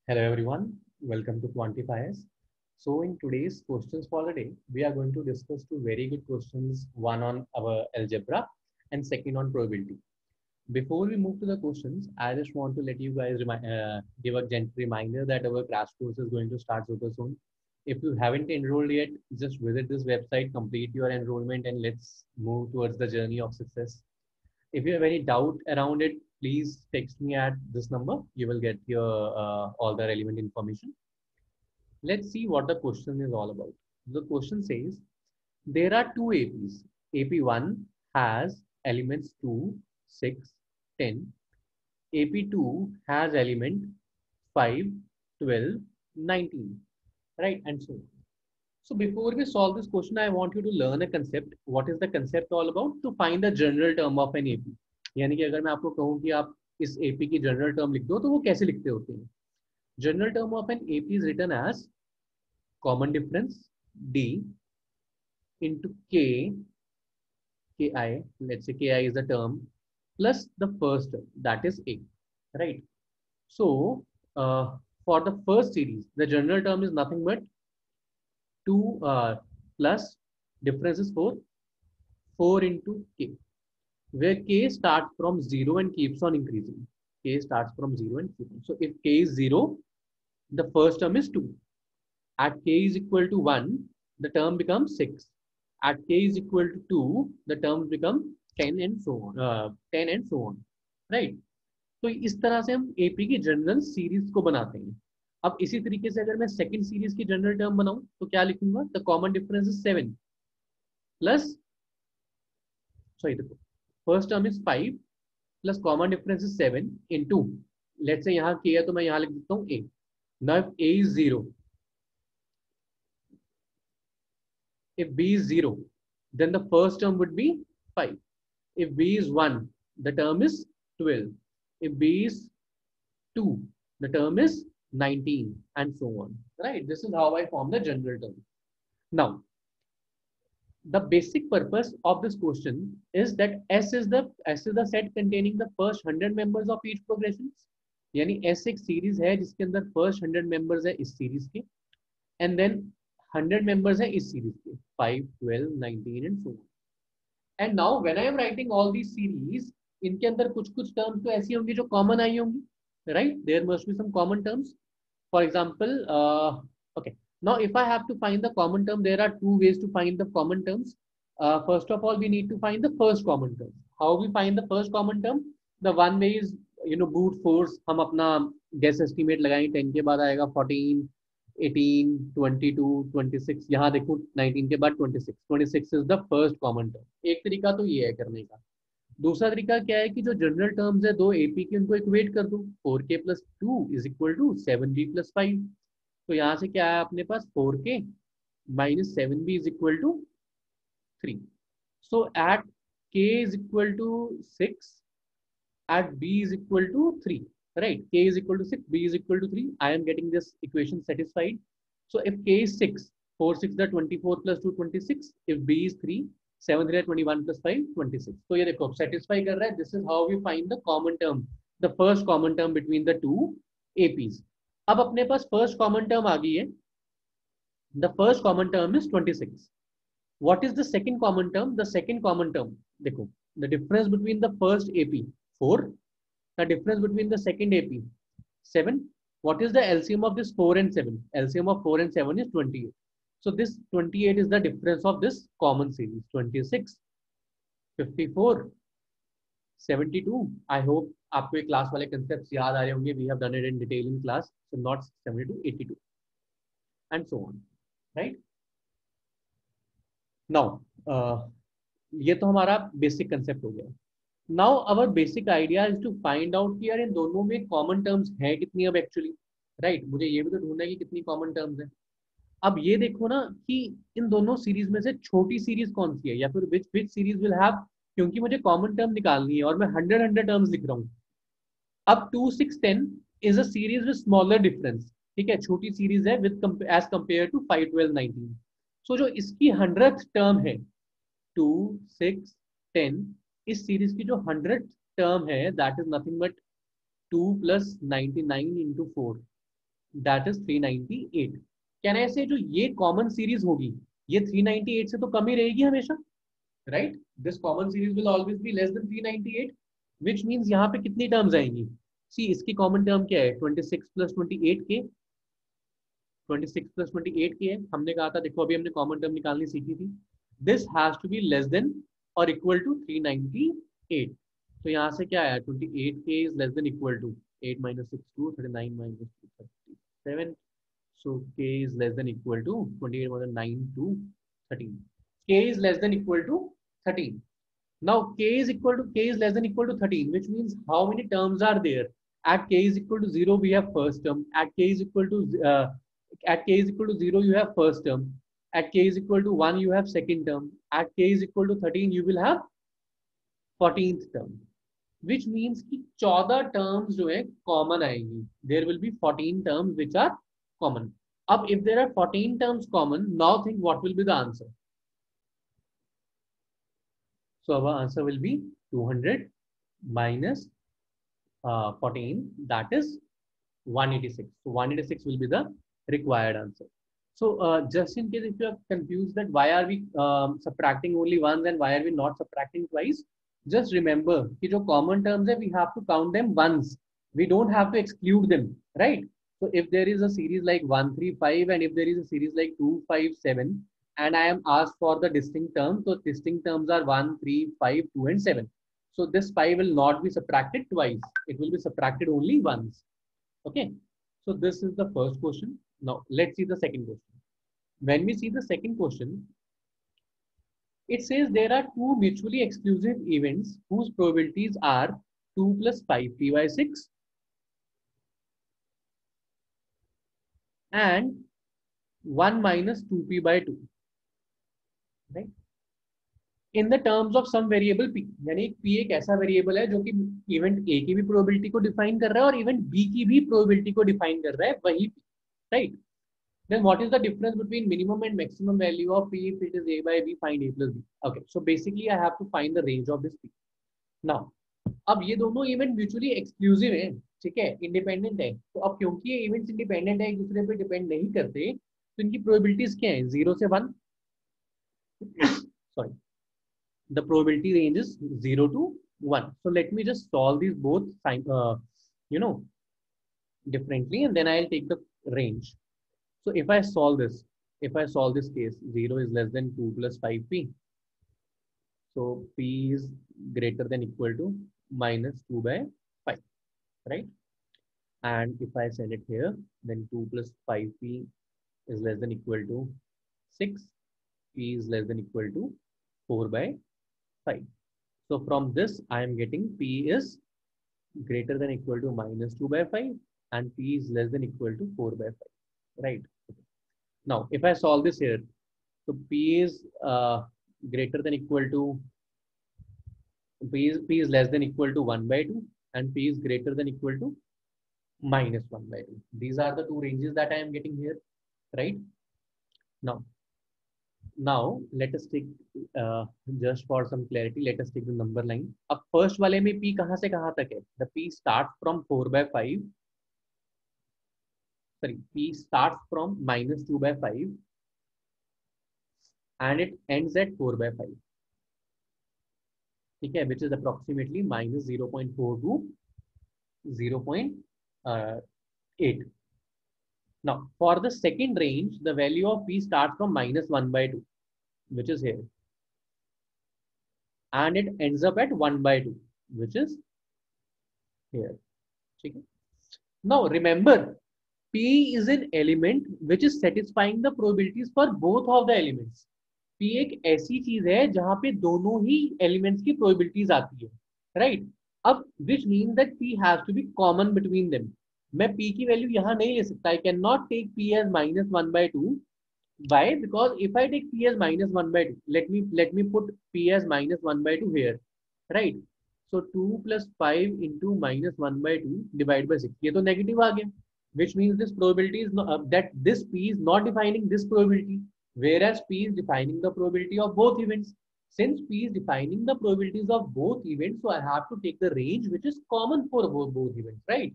Hello everyone, welcome to Quantifiers. So in today's questions for the day, we are going to discuss two very good questions, one on our algebra and second on probability. Before we move to the questions, I just want to let you guys give a gentle reminder that our crash course is going to start super soon. If you haven't enrolled yet, just visit this website, complete your enrollment and let's move towards the journey of success. If you have any doubt around it, please text me at this number. You will get your all the relevant information. Let's see what the question is all about. The question says there are two APs. AP1 has elements 2, 6, 10. AP2 has element 5, 12, 19. Right? And so on. So before we solve this question, I want you to learn a concept. What is the concept all about? To find the general term of an AP. यानी कि अगर मैं आपको कहूँ कि आप इस AP की जनरल टर्म लिख दो तो वो कैसे लिखते होते हैं? General term of an AP is written as common difference D into Ki. Let's say Ki is the term plus the first term, that is A, right? So for the first series, the general term is nothing but 2 plus difference is 4 into K, where K starts from 0 and keeps on increasing. K starts from 0 and keeps on. So if K is 0, the first term is 2. At K is equal to 1, the term becomes 6. At K is equal to 2, the terms become 10 and so on. 10 and so on. Right? तो इस तरह से हम AP की general series को बनाते हैं. अब इसी तरीके से अगर मैं सेकंड सीरीज की जनरल टर्म बनाऊं तो क्या लिखूंगा? The common difference is 7 plus sorry देखो first term is 5 plus common difference is 7 into let's say यहाँ के है तो मैं यहाँ लिख देता हूँ A. Now if A is 0, if b is 0, then the first term would be 5. If b is 1, the term is 12. If b is 2, the term is 19 and so on. Right? This is how I form the general term. Now, the basic purpose of this question is that S is the set containing the first 100 members of each progression. यानी S एक series है जिसके अंदर first 100 members है इस series के and then 100 members है इस सीरीज के 5, 12, 19 and so on. And now when I am writing all these series, इनके अंदर कुछ कुछ टर्म्स तो ऐसी होंगी जो कॉमन आई होंगी, right? There must be some common terms. For example, okay. Now if I have to find the common term, there are two ways to find the common terms. First of all, we need to find the first common term. How we find the first common term? The one way is brute force. हम अपना guess estimate लगाएं 10 के बाद आएगा 14, 18, 22, 26. यहाँ देखो 19 के बाद 26. 26 is the first common term. एक तरीका तो ये है करने का. दूसरा तरीका क्या है कि जो जनरल टर्म्स है दो एपी की उनको इक्वेट कर दो. 4k plus 2 is equal to 7b plus 5. तो यहाँ से क्या है अपने पास 4k minus 7b is equal to 3. So at k is equal to 6, at b is equal to 3. Right? K is equal to 6, b is equal to 3. I am getting this equation satisfied. So if k is 6, 4 6 the 24 plus 2 26. If b is 3, 7 3 21 plus 5 26. तो ये देखो satisfy कर रहा है. This is how we find the common term, the first common term between the two APs. अब अपने पास first common term आ गई है. The first common term is 26. What is the second common term? The second common term, देखो, the difference between the first AP 4, the difference between the second AP 7. What is the LCM of this 4 and 7? LCM of 4 and 7 is 28. So this 28 is the difference of this common series. 26, 54, 72. I hope आपको ये class वाले concepts याद आ रहे होंगे. We have done it in detail in class. So not 72, 82 and so on. Right? Now, ये तो हमारा basic concept हो गया. Now our basic idea is to find out कि यार इन दोनों में कॉमन टर्म्स है कितनी अब एक्चुअली. राइट? मुझे ये भी तो ढूंढना है कि कितनी कॉमन टर्म्स है. अब ये देखो ना कि इन दोनों सीरीज में से छोटी सीरीज कौन सी है या फिर विच सीरीज विल हैव, क्योंकि मुझे कॉमन टर्म निकालनी है और मैं 100 टर्म्स लिख रहा हूँ. अब 2 6 10 is a series with smaller difference. ठीक है, छोटी सीरीज है विद एज कंपेयर टू 5 12 19. सो जो इसकी 100th टर्म है 2 6 10, इस सीरीज की जो 100th टर्म है that is nothing but 2 plus 99 into 4. That is 398. Can I से जो ये कॉमन सीरीज होगी ये 398 से तो कम ही रहेगी हमेशा, right? This common series will always be less then 398, which means यहाँ पे कितनी टर्म्स आएंगी? सी इसकी कॉमन टर्म क्या है? 26 प्लस 28 के, 26 प्लस 28 की है। हमने कहा था, देखो अभी हमने कॉमन टर्म निकालनी सीखी थी। This has to be less than और इक्वल टू 398। तो यहाँ से क्या आया? 28 k is less than equal to 8 minus 6 2, 39 minus 2 37. So k is less than equal to 28 minus 9 to 13. K is less than equal to 13. Now k is less than equal to 13, which means how many terms are there? At k is equal to 0, we have first term. At k is equal to 0, you have first term. At k is equal to 1, you have second term. At k is equal to 13, you will have 14th term. Which means कि 14 terms जो है common आएंगी. There will be 14 terms which are common. अब if there are 14 terms common, now think what will be the answer. So our answer will be 200 minus 14, that is 186. So 186 will be the required answer. So just in case if you are confused that why are we subtracting only once and why are we not subtracting twice, just remember कि जो common terms है we have to count them once. We don't have to exclude them, right? So if there is a series like 1, 3, 5 and if there is a series like 2, 5, 7 and I am asked for the distinct terms, so distinct terms are 1, 3, 5, 2 and 7. So this 5 will not be subtracted twice. It will be subtracted only once. Okay. So this is the first question. Now let's see the second question. When we see the second question, it says there are two mutually exclusive events whose probabilities are 2 plus 5p by 6 and 1 minus 2p by 2. Right? In the terms of some variable p, यानी p एक ऐसा variable है जो कि event a की भी probability को define कर रहा है और इवेंट b की भी प्रोबेबिलिटी को डिफाइन कर रहा है, वही p, right? Then what is the difference between minimum and maximum value of p if it is a by b? Find a plus b. Okay, so basically I have to find the range of this p. Now, अब ये दोनों event mutually exclusive है, ठीक है, independent है। तो अब क्योंकि ये इवेंट्स इंडिपेंडेंट है, एक दूसरे पे डिपेंड नहीं करते, तो इनकी प्रोबेबिलिटीज क्या है? 0 से 1, sorry, the probability range is 0 to 1. So let me just solve these both you know differently and then I'll take the range. So if I solve this case, 0 is less than 2 plus 5p. So p is greater than equal to minus 2 by 5, right? And if I send it here, then 2 plus 5p is less than equal to 6, p is less than equal to 4 by 5. So from this, I am getting p is greater than equal to minus 2 by 5 and p is less than equal to 4 by 5, right? Now, if I solve this here, so p is greater than equal to, p is less than equal to 1 by 2 and p is greater than equal to minus 1 by 2. These are the two ranges that I am getting here, right? Now let us take just for some clarity, let us take the number line. अब first वाले में p कहाँ से कहाँ तक है? The p starts from 4 by 5. Sorry, p starts from minus 2 by 5 and it ends at 4 by 5. ठीक है, which is approximately minus 0.4 to 0.8. Now, for the second range, the value of p starts from minus 1 by 2, which is here. And it ends up at 1 by 2, which is here. Okay? Now, remember, p is an element which is satisfying the probabilities for both of the elements. p एक ऐसी चीज है जहां पे दोनों ही elements की probabilities आती है, राइट? अब which mean that p has to be common between them. मैं p की वैल्यू यहाँ नहीं ले सकता. I can not take p as minus 1 by 2. Why? Because if I take p as minus 1 by 2, let me put p as minus 1 by 2 here, right? So 2 plus 5 into minus 1 by 2 divided by 6. ये तो negative आ गया, which means this probability is not, that this p is not defining this probability, whereas p is defining the probability of both events. Since p is defining the probabilities of both events, so I have to take the range which is common for both events, right?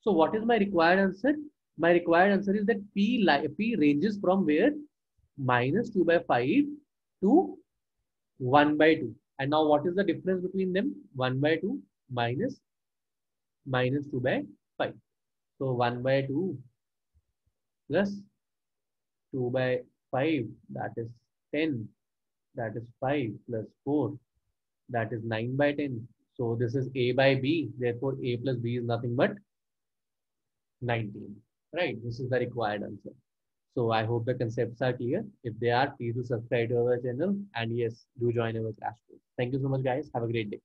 So what is my required answer? My required answer is that P ranges from where? Minus 2 by 5 to 1 by 2. And now what is the difference between them? 1 by 2 minus minus 2 by 5. So 1 by 2 plus 2 by 5, that is 10. That is 5 plus 4, that is 9 by 10. So this is A by B. Therefore, A plus B is nothing but 19. Right? This is the required answer. So I hope the concepts are clear. If they are, please do subscribe to our channel. And yes, do join our class. Thank you so much, guys. Have a great day.